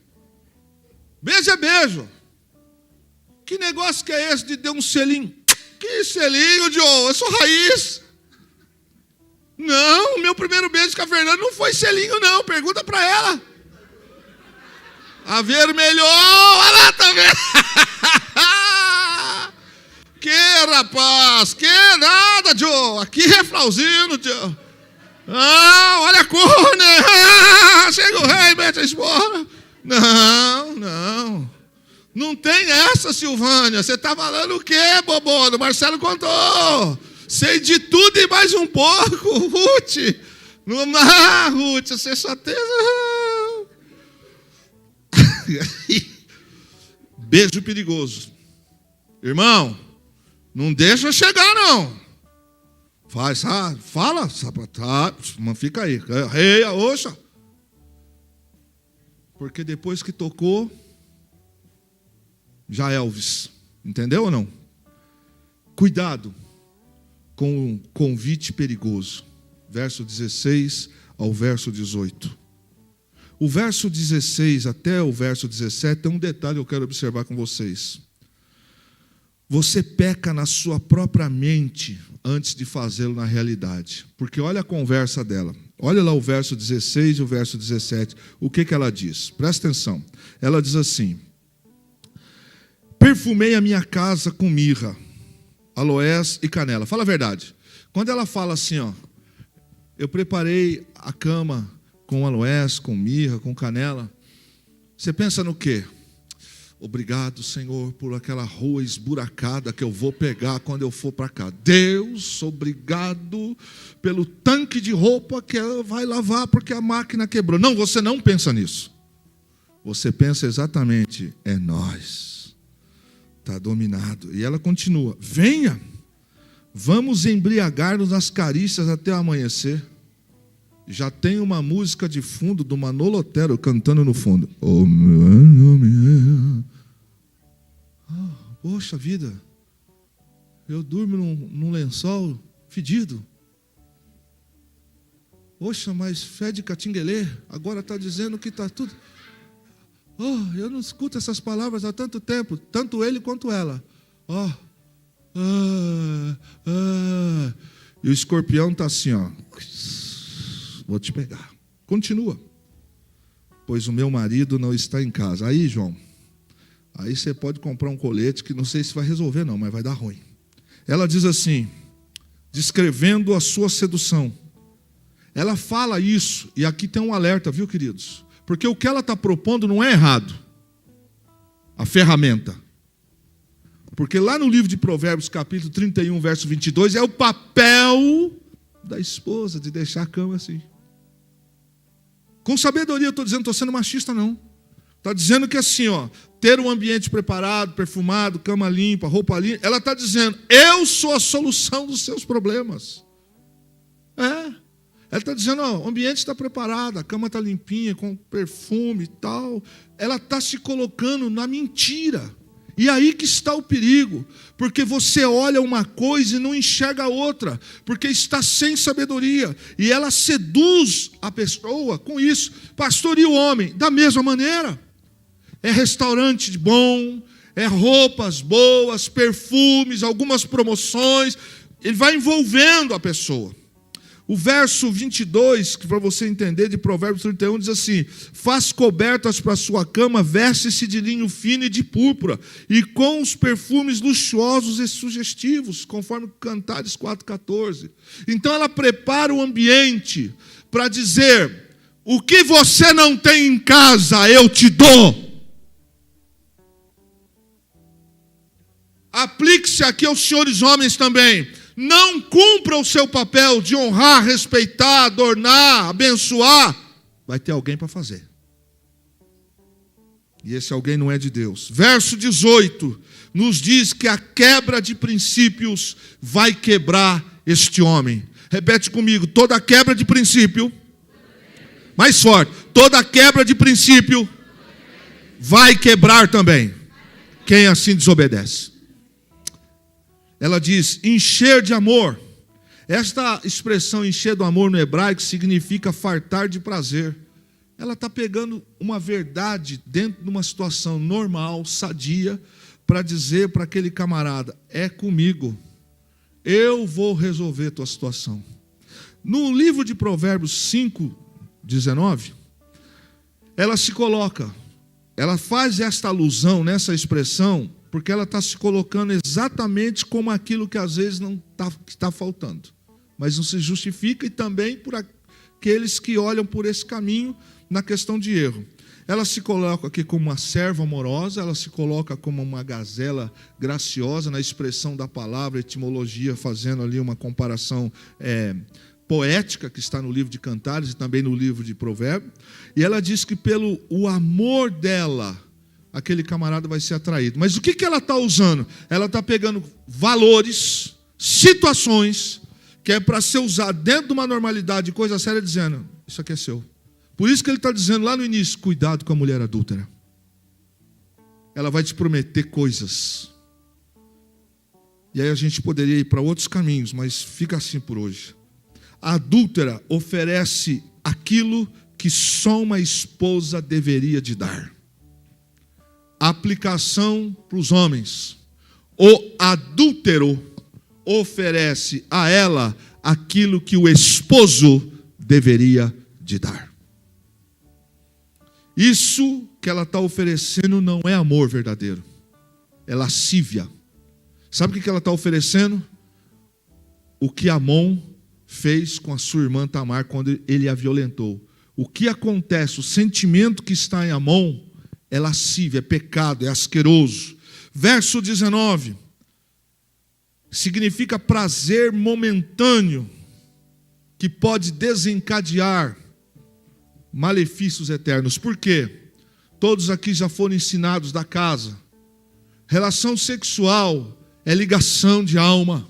Beijo é beijo. Que negócio que é esse de ter um selinho? Que selinho, Joe? Eu sou raiz. Não, meu primeiro beijo com a Fernanda não foi selinho, não. Pergunta pra ela. Avermelhou. Olha lá, tá vendo? Que rapaz. Que nada, Joe. Aqui é Flauzino, Joe. Ah, olha a cor, né? Ah, chega o rei, mete a esporra. Não. Não tem essa, Silvânia. Você está falando o quê, bobono? O Marcelo contou. Sei de tudo e mais um pouco, Ruth. Ruth, você só tem... Beijo perigoso. Irmão, não deixa chegar, não. Fala, mas fica aí. Reia, oxa. Porque depois que tocou, já Elvis. Entendeu ou não? Cuidado com o convite perigoso. Verso 16 ao verso 18. O verso 16 até o verso 17 tem um detalhe que eu quero observar com vocês. Você peca na sua própria mente antes de fazê-lo na realidade. Porque olha a conversa dela. Olha lá o verso 16 e o verso 17. O que ela diz? Presta atenção. Ela diz assim: perfumei a minha casa com mirra, aloés e canela. Fala a verdade. Quando ela fala assim, ó, eu preparei a cama com aloés, com mirra, com canela, você pensa no quê? Obrigado, Senhor, por aquela rua esburacada que eu vou pegar quando eu for para cá. Deus, obrigado pelo tanque de roupa que ela vai lavar porque a máquina quebrou. Não, você não pensa nisso. Você pensa exatamente, é nós. Está dominado. E ela continua: venha, vamos embriagar-nos nas carícias até o amanhecer. Já tem uma música de fundo do Manolo Otero cantando no fundo. Oh, poxa vida, eu durmo num lençol fedido. Poxa, mas fede catinguelê, agora está dizendo que está tudo... Oh, eu não escuto essas palavras há tanto tempo, tanto ele quanto ela. E o escorpião está assim, ó. Vou te pegar. Continua. Pois o meu marido não está em casa. Aí, João, aí você pode comprar um colete que não sei se vai resolver não, mas vai dar ruim. Ela diz assim, descrevendo a sua sedução. Ela fala isso, e aqui tem um alerta, viu, queridos? Porque o que ela está propondo não é errado. A ferramenta. Porque lá no livro de Provérbios, capítulo 31, verso 22, é o papel da esposa de deixar a cama assim. Com sabedoria, eu estou dizendo, não estou sendo machista, não. Está dizendo que assim, ó, ter um ambiente preparado, perfumado, cama limpa, roupa limpa, ela está dizendo, eu sou a solução dos seus problemas. Ela está dizendo, ó, o ambiente está preparado, a cama está limpinha, com perfume e tal. Ela está se colocando na mentira. E aí que está o perigo, porque você olha uma coisa e não enxerga a outra, porque está sem sabedoria, e ela seduz a pessoa com isso. Pastor, e o homem? Da mesma maneira. É restaurante bom, é roupas boas, perfumes, algumas promoções, ele vai envolvendo a pessoa. O verso 22, que para você entender, de Provérbios 31, diz assim: faz cobertas para a sua cama, veste-se de linho fino e de púrpura, e com os perfumes luxuosos e sugestivos, conforme Cantares 4,14. Então ela prepara o ambiente para dizer: o que você não tem em casa, eu te dou. Aplique-se aqui aos senhores homens também. Não cumpra o seu papel de honrar, respeitar, adornar, abençoar. Vai ter alguém para fazer. E esse alguém não é de Deus. Verso 18 nos diz que a quebra de princípios vai quebrar este homem. Repete comigo: toda quebra de princípio, mais forte, toda quebra de princípio vai quebrar também quem assim desobedece. Ela diz: encher de amor. Esta expressão encher do amor no hebraico significa fartar de prazer. Ela está pegando uma verdade dentro de uma situação normal, sadia, para dizer para aquele camarada: é comigo, eu vou resolver a tua situação. No livro de Provérbios 5:19, ela se coloca, ela faz esta alusão nessa expressão, porque ela está se colocando exatamente como aquilo que às vezes não está faltando. Mas não se justifica, e também por aqueles que olham por esse caminho na questão de erro. Ela se coloca aqui como uma serva amorosa, ela se coloca como uma gazela graciosa, na expressão da palavra, etimologia, fazendo ali uma comparação poética que está no livro de Cantares e também no livro de Provérbios. E ela diz que pelo o amor dela, aquele camarada vai ser atraído. Mas o que ela está usando? Ela está pegando valores, situações, que é para ser usado dentro de uma normalidade, coisa séria, dizendo: isso aqui é seu. Por isso que ele está dizendo lá no início: cuidado com a mulher adúltera. Ela vai te prometer coisas. E aí a gente poderia ir para outros caminhos, mas fica assim por hoje. A adúltera oferece aquilo que só uma esposa deveria de dar. Aplicação para os homens: o adúltero oferece a ela aquilo que o esposo deveria de dar. Isso que ela está oferecendo não é amor verdadeiro, é lascívia. Sabe o que ela está oferecendo? O que Amon fez com a sua irmã Tamar quando ele a violentou. O que acontece, o sentimento que está em Amon é lascívio, é pecado, é asqueroso. Verso 19 significa prazer momentâneo que pode desencadear malefícios eternos. Por quê? Todos aqui já foram ensinados da casa. Relação sexual é ligação de alma.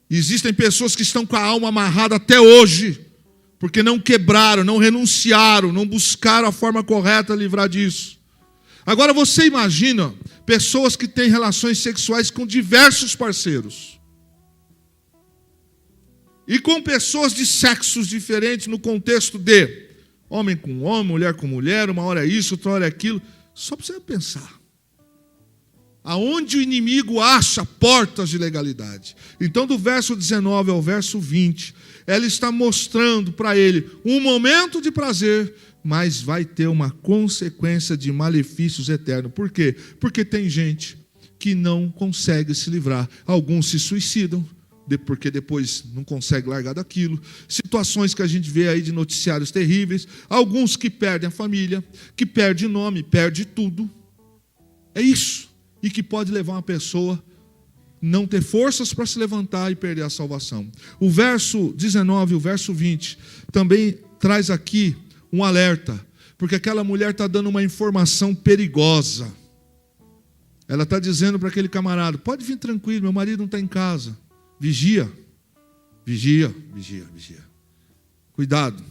Existem pessoas que estão com a alma amarrada até hoje, porque não quebraram, não renunciaram, não buscaram a forma correta de livrar disso. Agora você imagina pessoas que têm relações sexuais com diversos parceiros. E com pessoas de sexos diferentes, no contexto de homem com homem, mulher com mulher, uma hora é isso, outra hora é aquilo. Só para você pensar. Aonde o inimigo acha portas de legalidade. Então, do verso 19 ao verso 20, ela está mostrando para ele um momento de prazer, mas vai ter uma consequência de malefícios eternos. Por quê? Porque tem gente que não consegue se livrar. Alguns se suicidam, porque depois não consegue largar daquilo. Situações que a gente vê aí de noticiários terríveis. Alguns que perdem a família, que perdem nome, perdem tudo. É isso. E que pode levar uma pessoa não ter forças para se levantar e perder a salvação. O verso 19 e o verso 20 também traz aqui um alerta, porque aquela mulher está dando uma informação perigosa. Ela está dizendo para aquele camarada: pode vir tranquilo, meu marido não está em casa. Vigia, vigia, vigia, vigia. Cuidado.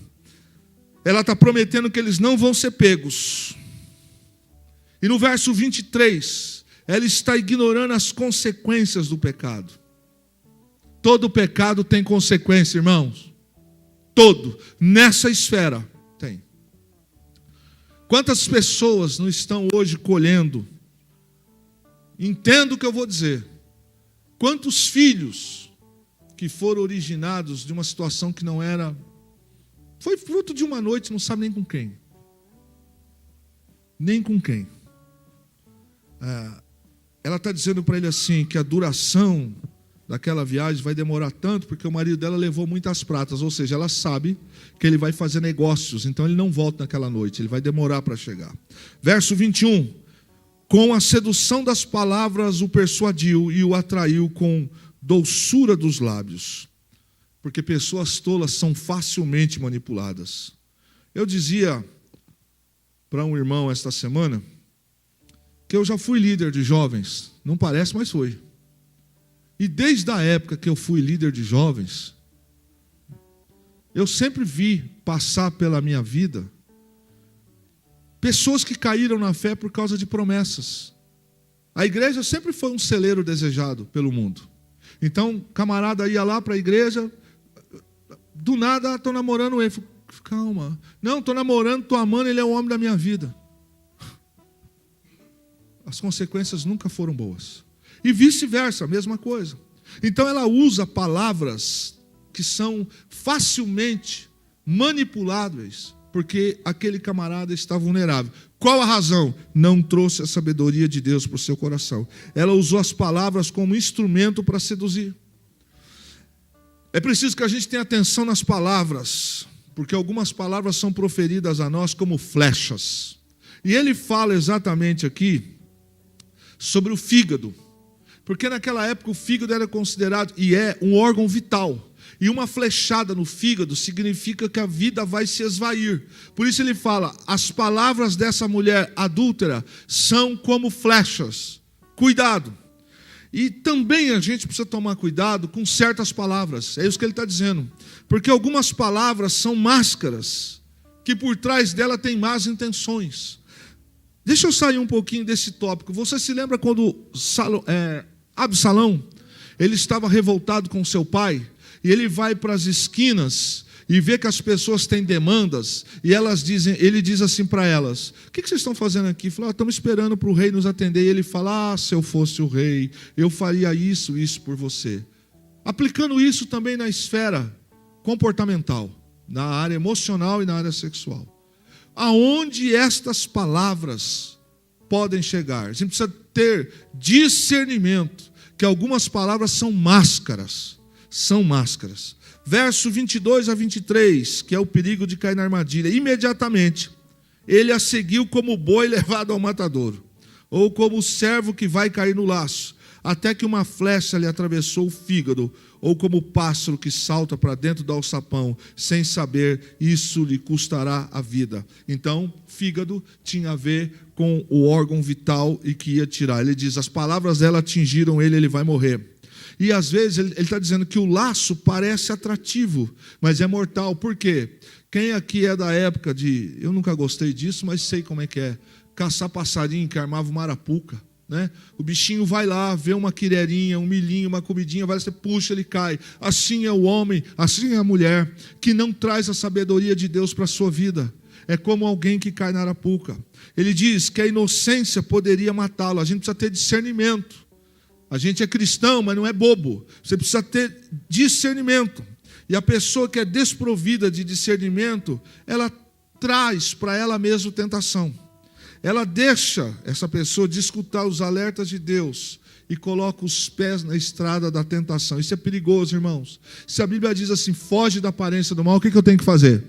Ela está prometendo que eles não vão ser pegos. E no verso 23, ela está ignorando as consequências do pecado. Todo pecado tem consequência, irmãos. Todo. Nessa esfera tem. Quantas pessoas não estão hoje colhendo? Entendo o que eu vou dizer. Quantos filhos que foram originados de uma situação que não era... Foi fruto de uma noite, não sabe nem com quem. Nem com quem. Ela está dizendo para ele assim, que a duração daquela viagem vai demorar tanto, porque o marido dela levou muitas pratas, ou seja, ela sabe que ele vai fazer negócios, então ele não volta naquela noite, ele vai demorar para chegar. Verso 21, com a sedução das palavras o persuadiu e o atraiu com doçura dos lábios, porque pessoas tolas são facilmente manipuladas. Eu dizia para um irmão esta semana, que eu já fui líder de jovens, não parece, mas foi. E desde a época que eu fui líder de jovens, eu sempre vi passar pela minha vida pessoas que caíram na fé por causa de promessas. A igreja sempre foi um celeiro desejado pelo mundo. Então, camarada ia lá para a igreja, do nada, estou namorando ele. Calma. Não, estou namorando, estou amando, ele é o homem da minha vida. As consequências nunca foram boas. E vice-versa, a mesma coisa. Então ela usa palavras que são facilmente manipuláveis, porque aquele camarada está vulnerável. Qual a razão? Não trouxe a sabedoria de Deus para o seu coração. Ela usou as palavras como instrumento para seduzir. É preciso que a gente tenha atenção nas palavras, porque algumas palavras são proferidas a nós como flechas. E ele fala exatamente aqui sobre o fígado, porque naquela época o fígado era considerado, e é, um órgão vital, e uma flechada no fígado significa que a vida vai se esvair. Por isso ele fala, as palavras dessa mulher adúltera são como flechas, cuidado. E também a gente precisa tomar cuidado com certas palavras, é isso que ele está dizendo, porque algumas palavras são máscaras, que por trás dela tem más intenções. Deixa eu sair um pouquinho desse tópico. Você se lembra quando Absalão, ele estava revoltado com seu pai, e ele vai para as esquinas e vê que as pessoas têm demandas, e ele diz assim para elas, o que vocês estão fazendo aqui? Fala, estamos esperando para o rei nos atender. E ele fala, se eu fosse o rei, eu faria isso por você. Aplicando isso também na esfera comportamental, na área emocional e na área sexual. Aonde estas palavras podem chegar? A gente precisa ter discernimento, que algumas palavras são máscaras. São máscaras. Verso 22 a 23, que é o perigo de cair na armadilha. Imediatamente, ele a seguiu como boi levado ao matadouro, ou como o servo que vai cair no laço, até que uma flecha lhe atravessou o fígado, ou como o pássaro que salta para dentro do alçapão, sem saber, isso lhe custará a vida. Então, fígado tinha a ver com o órgão vital e que ia tirar. Ele diz, as palavras dela atingiram ele, ele vai morrer. E às vezes ele está dizendo que o laço parece atrativo, mas é mortal. Por quê? Quem aqui é da época de, eu nunca gostei disso, mas sei como é que é, caçar passarinho que armava uma arapuca, né? O bichinho vai lá, vê uma quirerinha, um milhinho, uma comidinha, vai, você puxa, ele cai. Assim é o homem, assim é a mulher, que não traz a sabedoria de Deus para a sua vida. É como alguém que cai na arapuca. Ele diz que a inocência poderia matá-lo. A gente precisa ter discernimento. A gente é cristão, mas não é bobo. Você precisa ter discernimento. E a pessoa que é desprovida de discernimento, ela traz para ela mesma tentação. Ela deixa essa pessoa de escutar os alertas de Deus e coloca os pés na estrada da tentação. Isso é perigoso, irmãos. Se a Bíblia diz assim, foge da aparência do mal, o que eu tenho que fazer?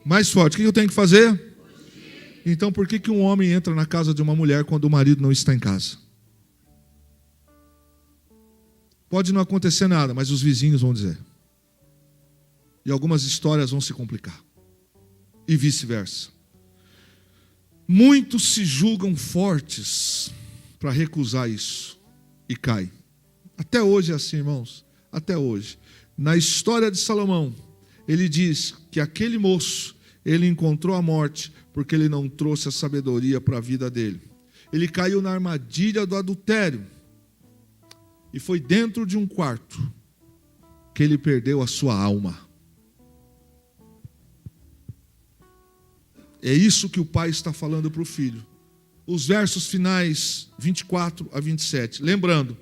Mais forte, o que eu tenho que fazer? Então, por que um homem entra na casa de uma mulher quando o marido não está em casa? Pode não acontecer nada, mas os vizinhos vão dizer. E algumas histórias vão se complicar. E vice-versa. Muitos se julgam fortes para recusar isso. E caem. Até hoje é assim, irmãos. Até hoje. Na história de Salomão, ele diz que aquele moço, ele encontrou a morte porque ele não trouxe a sabedoria para a vida dele. Ele caiu na armadilha do adultério. E foi dentro de um quarto que ele perdeu a sua alma. É isso que o pai está falando para o filho. Os versos finais 24 a 27. Lembrando,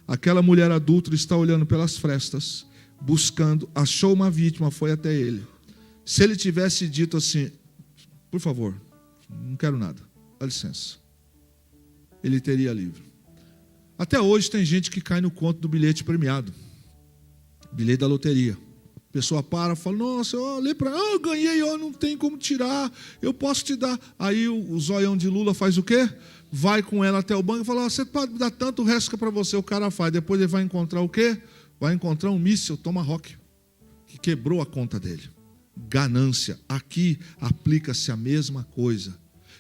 Aquela mulher adúltera está olhando pelas frestas, buscando, achou uma vítima, foi até ele. Se ele tivesse dito assim, por favor, não quero nada, dá licença, ele teria livre. Até hoje tem gente que cai no conto do bilhete premiado, bilhete da loteria. A pessoa para e fala, nossa, eu ganhei, não tem como tirar, eu posso te dar. Aí o zoião de Lula faz o quê? Vai com ela até o banco e fala, você pode me dar tanto, o resto que é para você. O cara faz, depois ele vai encontrar o quê? Vai encontrar um míssil Tomahawk, que quebrou a conta dele. Ganância. Aqui aplica-se a mesma coisa.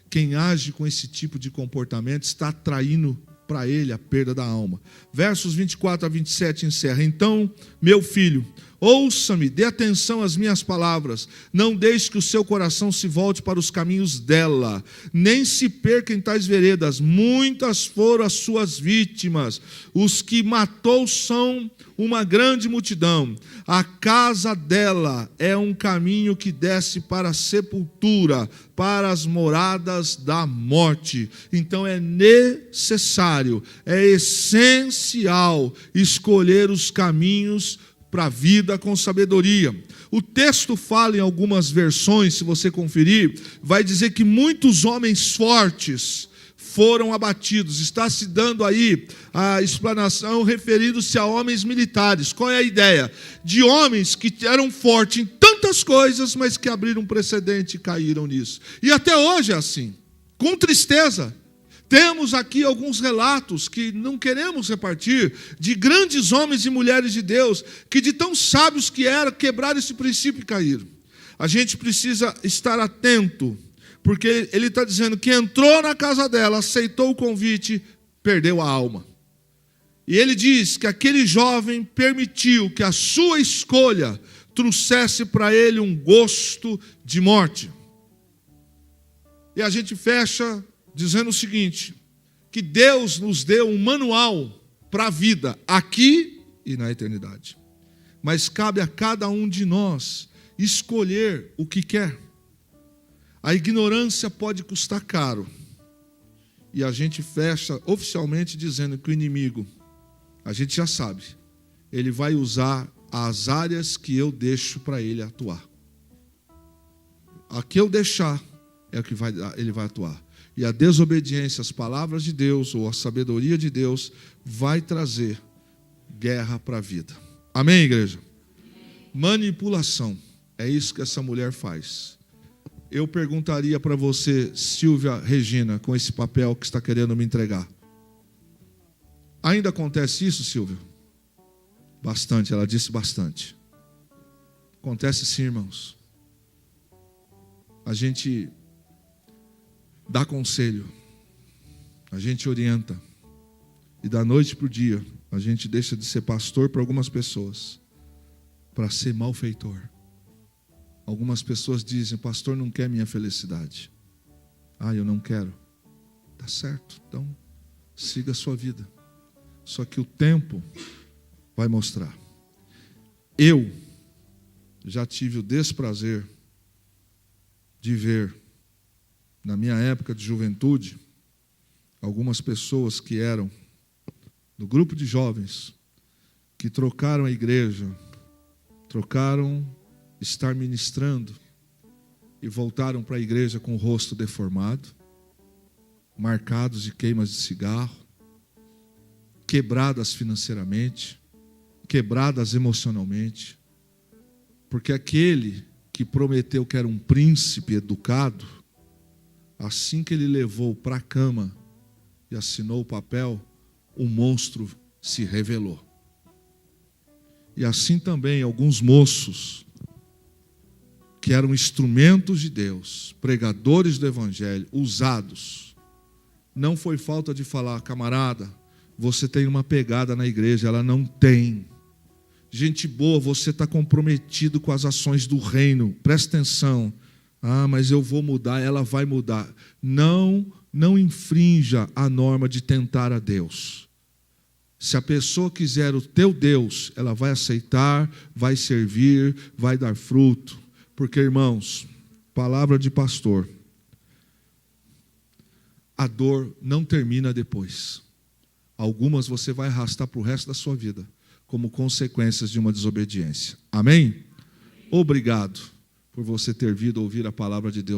Quem age com esse tipo de comportamento está atraindo para ele a perda da alma. Versos 24 a 27 encerra. Então, meu filho, ouça-me, dê atenção às minhas palavras. Não deixe que o seu coração se volte para os caminhos dela, nem se perca em tais veredas. Muitas foram as suas vítimas. Os que matou são uma grande multidão. A casa dela é um caminho que desce para a sepultura, para as moradas da morte. Então é necessário, é essencial escolher os caminhos para a vida com sabedoria. O texto fala em algumas versões, se você conferir, vai dizer que muitos homens fortes foram abatidos. Está se dando aí a explanação referindo-se a homens militares. Qual é a ideia? De homens que eram fortes em tantas coisas, mas que abriram um precedente e caíram nisso. E até hoje é assim, com tristeza. Temos aqui alguns relatos que não queremos repartir, de grandes homens e mulheres de Deus, que de tão sábios que eram, quebraram esse princípio e caíram. A gente precisa estar atento, porque ele está dizendo que entrou na casa dela, aceitou o convite, perdeu a alma. E ele diz que aquele jovem permitiu que a sua escolha trouxesse para ele um gosto de morte. E a gente fecha dizendo o seguinte, que Deus nos deu um manual para a vida, aqui e na eternidade. Mas cabe a cada um de nós escolher o que quer. A ignorância pode custar caro. E a gente fecha oficialmente dizendo que o inimigo, a gente já sabe, ele vai usar as áreas que eu deixo para ele atuar. A que eu deixar é o que ele vai atuar. E a desobediência às palavras de Deus, ou a sabedoria de Deus, vai trazer guerra para a vida. Amém, igreja? Manipulação. É isso que essa mulher faz. Eu perguntaria para você, Silvia Regina, com esse papel que está querendo me entregar. Ainda acontece isso, Silvia? Bastante, ela disse bastante. Acontece sim, irmãos. A gente dá conselho, a gente orienta, e da noite para o dia, a gente deixa de ser pastor para algumas pessoas, para ser malfeitor. Algumas pessoas dizem, pastor não quer minha felicidade. Eu não quero. Tá certo, então siga a sua vida. Só que o tempo vai mostrar. Eu já tive o desprazer de ver, na minha época de juventude, algumas pessoas que eram do grupo de jovens, que trocaram a igreja, trocaram estar ministrando e voltaram para a igreja com o rosto deformado, marcados de queimas de cigarro, quebradas financeiramente, quebradas emocionalmente, porque aquele que prometeu que era um príncipe educado, assim que ele levou para a cama e assinou o papel, o monstro se revelou. E assim também alguns moços que eram instrumentos de Deus, pregadores do evangelho, usados. Não foi falta de falar, camarada, você tem uma pegada na igreja, ela não tem. Gente boa, você está comprometido com as ações do reino, presta atenção. Mas eu vou mudar, ela vai mudar. Não infrinja a norma de tentar a Deus. Se a pessoa quiser o teu Deus, ela vai aceitar, vai servir, vai dar fruto. Porque, irmãos, palavra de pastor, a dor não termina depois. algumas você vai arrastar para o resto da sua vida, como consequências de uma desobediência. Amém? Obrigado por você ter vindo ouvir a palavra de Deus.